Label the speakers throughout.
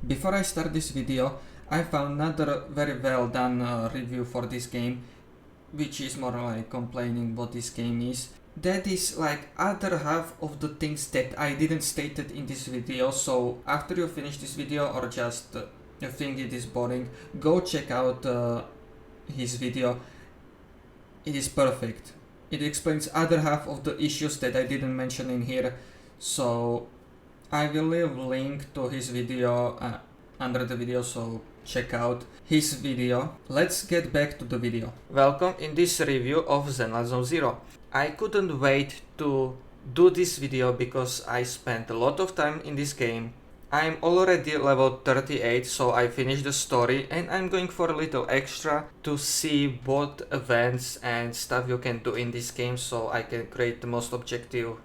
Speaker 1: Before I start this video, I found another very well done review for this game, which is more like complaining what this game is. That is like other half of the things that I didn't stated in this video, so after you finish this video or just you think it is boring, go check out his video. It is perfect. It explains other half of the issues that I didn't mention in here, so I will leave link to his video under the video, so check out his video. Let's get back to the video. Welcome in this review of Zenless Zone Zero. I couldn't wait to do this video because I spent a lot of time in this game. I'm already level 38, so I finished the story and I'm going for a little extra to see what events and stuff you can do in this game, so I can create the most objective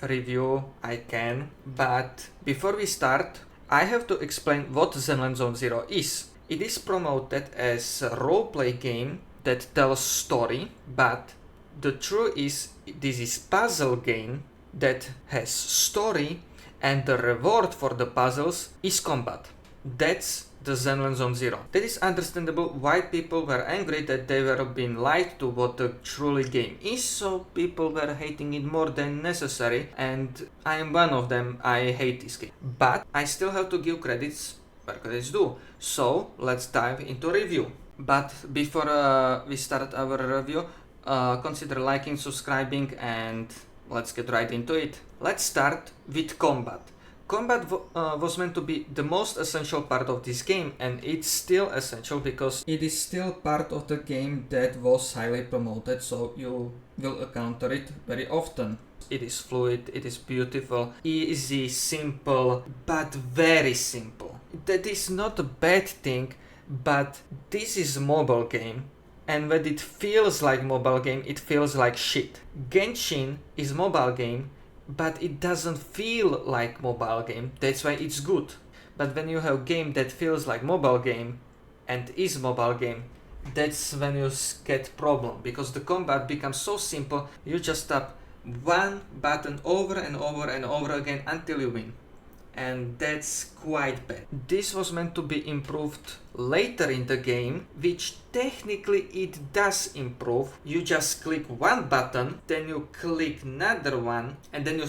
Speaker 1: review I can. But before we start, I have to explain what Zenless Zone Zero is. It is promoted as a roleplay game that tells story, but the truth is this is puzzle game that has story, and the reward for the puzzles is combat. That's the Zenless Zone Zero. That is understandable why people were angry that they were being lied to what the truly game is, so people were hating it more than necessary, and I am one of them. I hate this game. But I still have to give credits where credits due. So let's dive into review. But before we start our review, consider liking, subscribing, and let's get right into it. Let's start with combat. Combat was meant to be the most essential part of this game, and it's still essential because it is still part of the game that was highly promoted, so you will encounter it very often. It is fluid, it is beautiful, easy, simple, but very simple. That is not a bad thing, but this is a mobile game, and when it feels like mobile game, it feels like shit. Genshin is mobile game, but it doesn't feel like mobile game, that's why it's good. But when you have game that feels like mobile game and is mobile game, that's when you get problem, because the combat becomes so simple, you just tap one button over and over and over again until you win. And that's quite bad. This was meant to be improved later in the game, which technically it does improve. You just click one button, then you click another one, and then you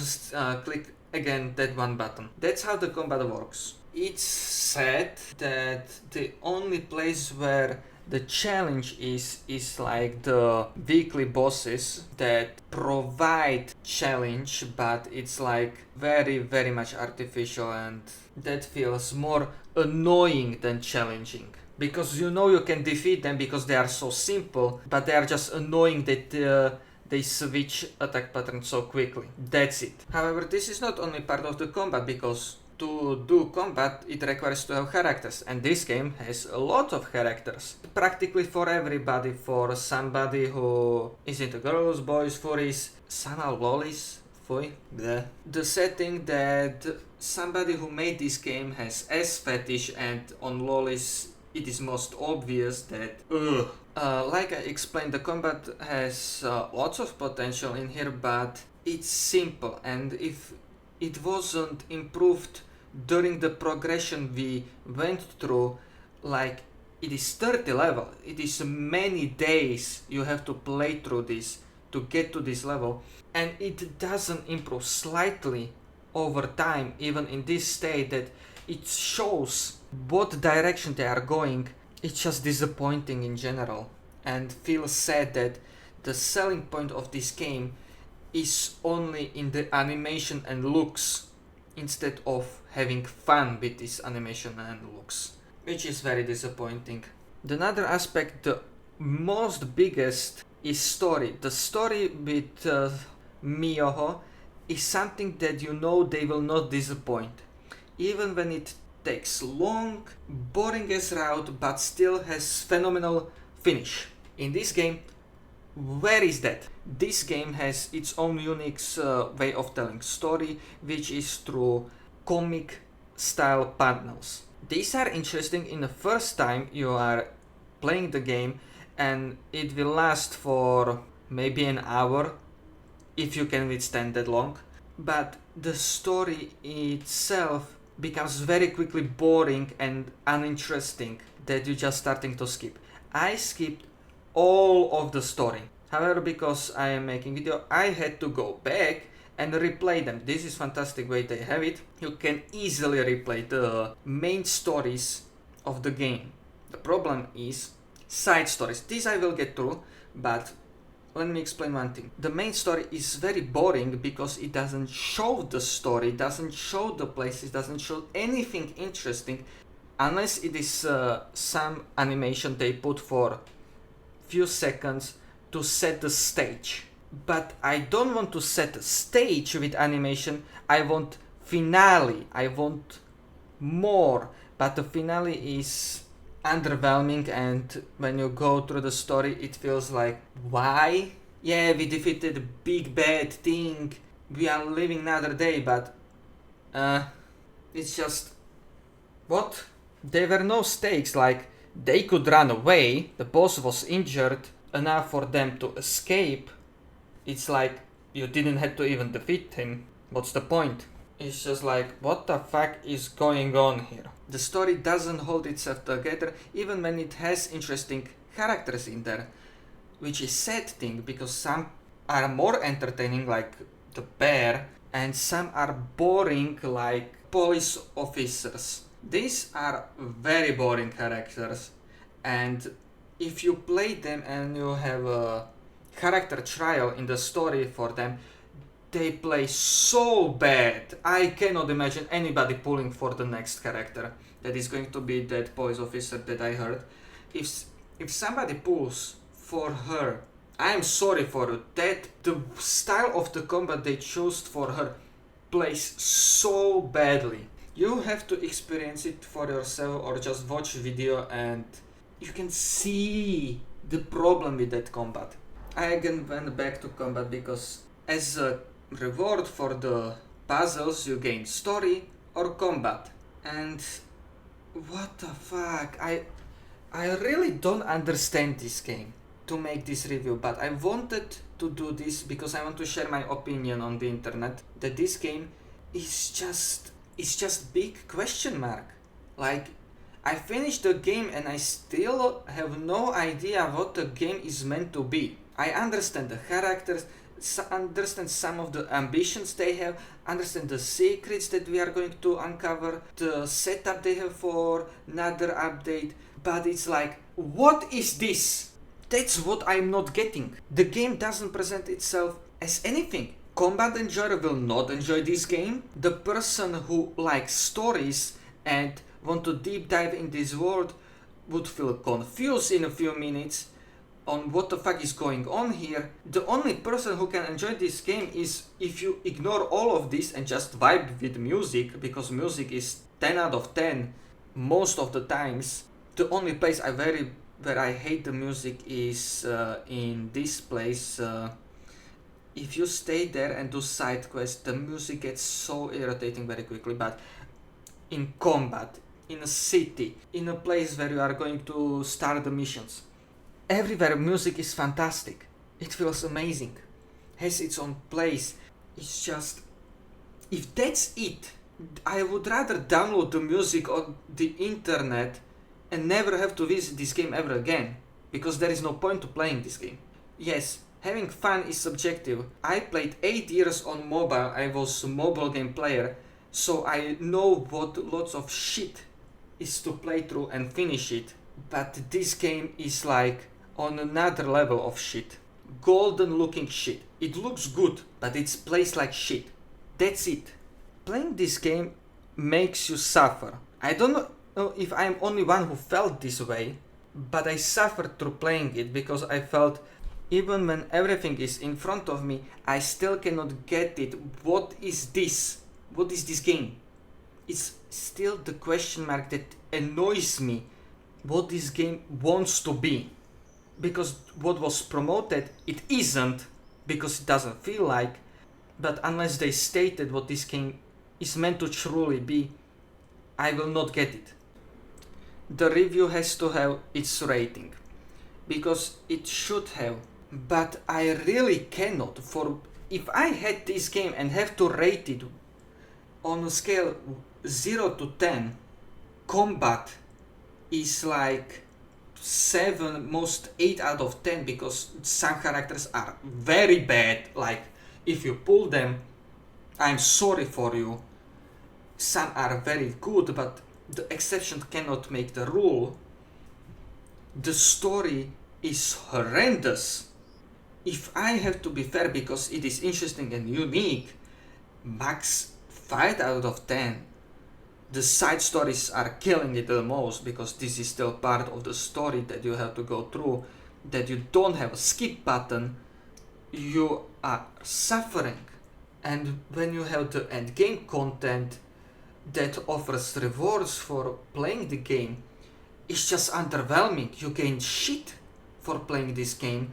Speaker 1: click again that one button. That's how the combat works. It's said that the only place where the challenge is like the weekly bosses that provide challenge, but it's like very much artificial, and that feels more annoying than challenging. Because you know you can defeat them because they are so simple, but they are just annoying that they switch attack patterns so quickly. That's it. However, this is not only part of the combat, because to do combat, it requires to have characters, and this game has a lot of characters. Practically for everybody, for somebody who is into girls, boys, furries, somehow lolis, fui, bleh. The setting that somebody who made this game has ass fetish, and on lolis it is most obvious that like I explained, the combat has lots of potential in here, but it's simple, and if it wasn't improved during the progression we went through, like it is 30 level, it is many days you have to play through this to get to this level, and it doesn't improve slightly over time, even in this state that it shows what direction they are going. It's just disappointing in general, and feels sad that the selling point of this game is only in the animation and looks, instead of having fun with this animation and looks, which is very disappointing. Another aspect, the most biggest, is story. The story with Miyoho is something that you know they will not disappoint, even when it takes long, boring as route, but still has phenomenal finish. In this game, where is that? This game has its own unique way of telling story, which is through comic style panels. These are interesting in the first time you are playing the game, and it will last for maybe an hour if you can withstand that long. But the story itself becomes very quickly boring and uninteresting that you're just starting to skip. I skipped all of the story. However, because I am making video, I had to go back and replay them. This is fantastic way they have it. You can easily replay the main stories of the game. The problem is side stories. This I will get through, but let me explain one thing. The main story is very boring because it doesn't show the story, doesn't show the places, doesn't show anything interesting, unless it is some animation they put for few seconds to set the stage. But I don't want to set a stage with animation. I want finale. I want more. But the finale is underwhelming, and when you go through the story it feels like, why? Yeah, we defeated a big bad thing, we are living another day, but it's just, what? There were no stakes, like they could run away, the boss was injured enough for them to escape. It's like you didn't have to even defeat him. What's the point? It's just like, what the fuck is going on here? The story doesn't hold itself together even when it has interesting characters in there, which is sad thing because some are more entertaining like the bear and some are boring like police officers. These are very boring characters, and if you play them and you have a character trial in the story for them, they play so bad. I cannot imagine anybody pulling for the next character that is going to be that police officer that I heard. If somebody pulls for her, I am sorry for you. That the style of the combat they chose for her plays so badly. You have to experience it for yourself or just watch video and you can see the problem with that combat. I again went back to combat because as a reward for the puzzles you gain story or combat. And what the fuck, I really don't understand this game to make this review, but I wanted to do this because I want to share my opinion on the internet that this game is just big question mark. Like, I finished the game and I still have no idea what the game is meant to be. I understand the characters, understand some of the ambitions they have, understand the secrets that we are going to uncover, the setup they have for another update, but it's like, what is this? That's what I'm not getting. The game doesn't present itself as anything. Combat enjoyer will not enjoy this game. The person who likes stories and want to deep dive in this world would feel confused in a few minutes on what the fuck is going on here. The only person who can enjoy this game is if you ignore all of this and just vibe with music, because music is 10 out of 10 most of the times. The only place where I hate the music is in this place. If you stay there and do side quests, the music gets so irritating very quickly. But in combat, in a city, in a place where you are going to start the missions, everywhere music is fantastic. It feels amazing, has its own place. It's just, if that's it, I would rather download the music on the internet and never have to visit this game ever again, because there is no point to playing this game. Yes, having fun is subjective. I played 8 years on mobile, I was a mobile game player, so I know what lots of shit is to play through and finish it. But this game is like on another level of shit. Golden looking shit. It looks good, but it's plays like shit. That's it. Playing this game makes you suffer. I don't know if I'm only one who felt this way, but I suffered through playing it because I felt even when everything is in front of me, I still cannot get it. What is this? What is this game? It's still the question mark that annoys me. What this game wants to be. Because what was promoted, it isn't, because it doesn't feel like. But unless they stated what this game is meant to truly be, I will not get it. The review has to have its rating, because it should have, but I really cannot. For if I had this game and have to rate it on a scale 0 to 10, combat is like 7, most 8 out of 10, because some characters are very bad. Like, if you pull them, I'm sorry for you. Some are very good, but the exception cannot make the rule. The story is horrendous. If I have to be fair, because it is interesting and unique, max 5 out of 10. The side stories are killing it the most, because this is still part of the story that you have to go through, that you don't have a skip button. You are suffering. And when you have the end game content that offers rewards for playing the game, it's just underwhelming. You gain shit for playing this game.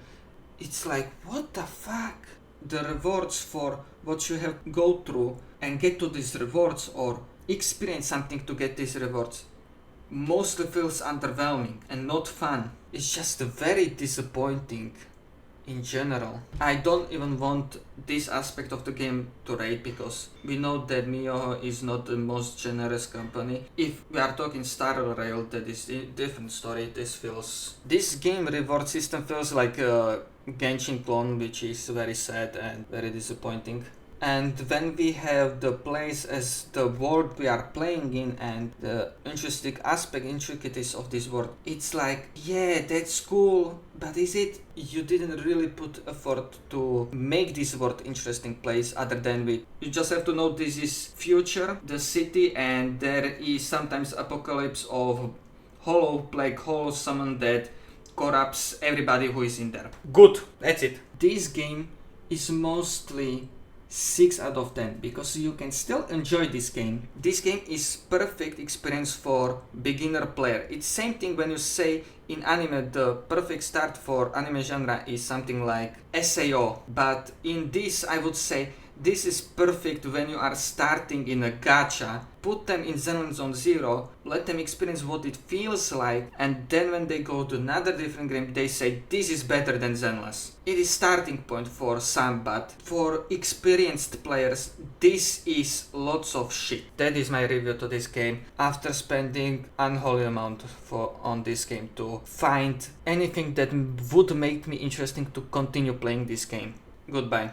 Speaker 1: It's like, what the fuck? The rewards for what you have to go through and get to these rewards, or experience something to get these rewards, mostly feels underwhelming and not fun. It's just very disappointing in general. I don't even want this aspect of the game to rate, because we know that Miyoho is not the most generous company. If we are talking Star Rail, that is a different story. This game reward system feels like a Genshin clone, which is very sad and very disappointing. And when we have the place as the world we are playing in, and the intricacies of this world, it's like, yeah, that's cool, but is it? You didn't really put effort to make this world interesting place, other than you just have to know this is future, the city, and there is sometimes apocalypse of hollow summon that corrupts everybody who is in there. Good, that's it. This game is mostly 6 out of 10, because you can still enjoy this game. This game is perfect experience for beginner player. It's same thing when you say in anime the perfect start for anime genre is something like SAO, but in this I would say this is perfect when you are starting in a gacha. Put them in Zenless Zone Zero, let them experience what it feels like, and then when they go to another different game, they say this is better than Zenless. It is starting point for some, but for experienced players, this is lots of shit. That is my review to this game, after spending unholy amount on this game to find anything that would make me interesting to continue playing this game. Goodbye.